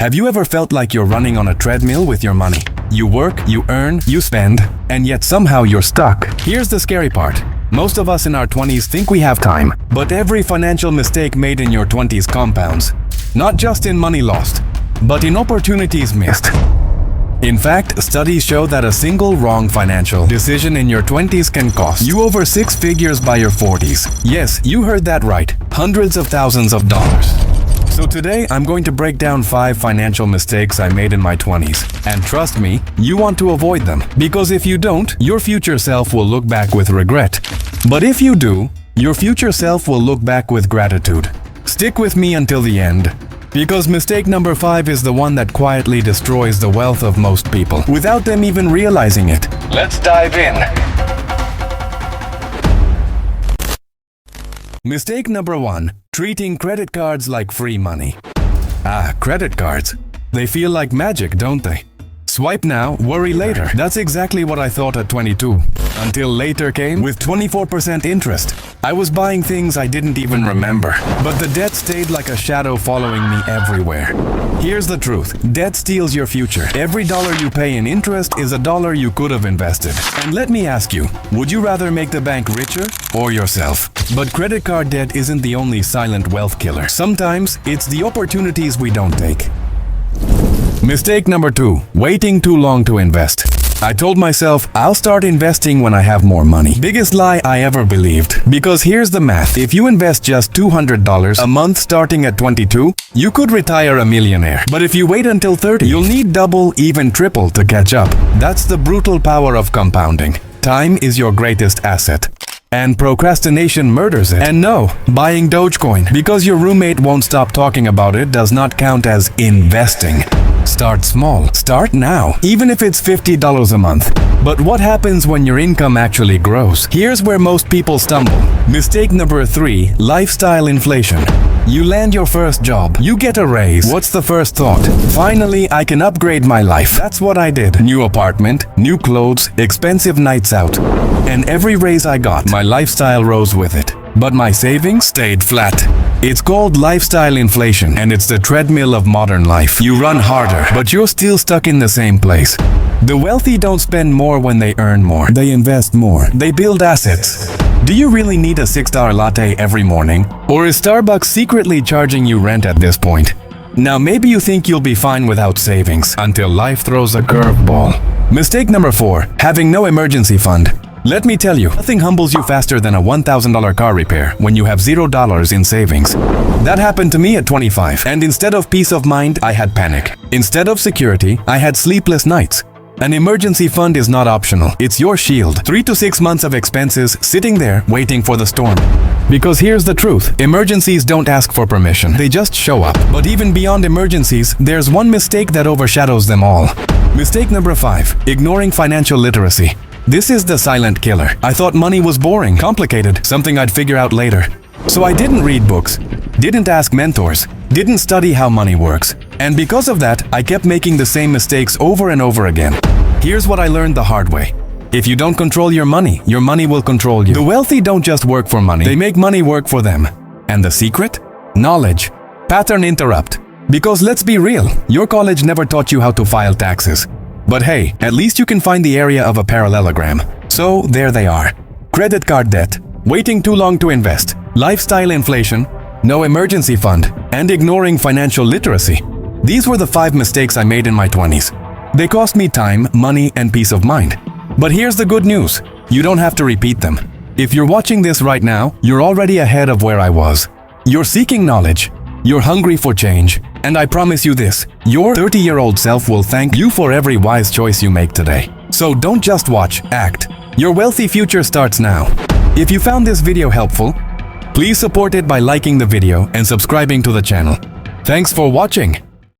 Have you ever felt like you're running on a treadmill with your money? You work, you earn, you spend, and yet somehow you're stuck. Here's the scary part. Most of us in our 20s think we have time, but every financial mistake made in your 20s compounds. Not just in money lost, but in opportunities missed. In fact, studies show that a single wrong financial decision in your 20s can cost you over 6 figures by your 40s. Yes, you heard that right. Hundreds of thousands of dollars. So today, I'm going to break down 5 financial mistakes I made in my 20s. And trust me, you want to avoid them. Because if you don't, your future self will look back with regret. But if you do, your future self will look back with gratitude. Stick with me until the end. Because mistake number 5 is the one that quietly destroys the wealth of most people, without them even realizing it. Let's dive in. Mistake number 1. Treating credit cards like free money. Credit cards. They feel like magic, don't they? Swipe now, worry later. That's exactly what I thought at 22. Until later came with 24% interest. I was buying things I didn't even remember. But the debt stayed like a shadow following me everywhere. Here's the truth. Debt steals your future. Every dollar you pay in interest is a dollar you could have invested. And let me ask you, would you rather make the bank richer or yourself? But credit card debt isn't the only silent wealth killer. Sometimes it's the opportunities we don't take. Mistake number 2. Waiting too long to invest. I told myself, I'll start investing when I have more money. Biggest lie I ever believed. Because here's the math. If you invest just $200 a month starting at 22, you could retire a millionaire. But if you wait until 30, you'll need double, even triple to catch up. That's the brutal power of compounding. Time is your greatest asset. And procrastination murders it. And no, buying Dogecoin because your roommate won't stop talking about it does not count as investing. Start small. Start now, even if it's $50 a month. But what happens when your income actually grows? Here's where most people stumble. Mistake number 3, lifestyle inflation. You land your first job. You get a raise. What's the first thought? Finally, I can upgrade my life. That's what I did. New apartment, new clothes, expensive nights out. And every raise I got, my lifestyle rose with it. But my savings stayed flat. It's called lifestyle inflation, and it's the treadmill of modern life. You run harder, but you're still stuck in the same place. The wealthy don't spend more when they earn more. They invest more. They build assets. Do you really need a $6 latte every morning? Or is Starbucks secretly charging you rent at this point? Now maybe you think you'll be fine without savings, until life throws a curveball. Mistake number 4, having no emergency fund. Let me tell you, nothing humbles you faster than a $1,000 car repair when you have $0 in savings. That happened to me at 25, and instead of peace of mind, I had panic. Instead of security, I had sleepless nights. An emergency fund is not optional. It's your shield. 3 to 6 months of expenses sitting there waiting for the storm. Because here's the truth. Emergencies don't ask for permission. They just show up. But even beyond emergencies, there's one mistake that overshadows them all. Mistake number 5. Ignoring financial literacy. This is the silent killer. I thought money was boring, complicated, something I'd figure out later. So I didn't read books, didn't ask mentors, didn't study how money works. And because of that, I kept making the same mistakes over and over again. Here's what I learned the hard way. If you don't control your money will control you. The wealthy don't just work for money, they make money work for them. And the secret? Knowledge. Pattern interrupt. Because let's be real, your college never taught you how to file taxes. But hey, at least you can find the area of a parallelogram. So there they are. Credit card debt, waiting too long to invest, lifestyle inflation, no emergency fund, and ignoring financial literacy. These were the 5 mistakes I made in my 20s. They cost me time, money, and peace of mind. But here's the good news. You don't have to repeat them. If you're watching this right now, you're already ahead of where I was. You're seeking knowledge. You're hungry for change. And I promise you this, your 30-year-old self will thank you for every wise choice you make today. So don't just watch, act. Your wealthy future starts now. If you found this video helpful, please support it by liking the video and subscribing to the channel. Thanks for watching.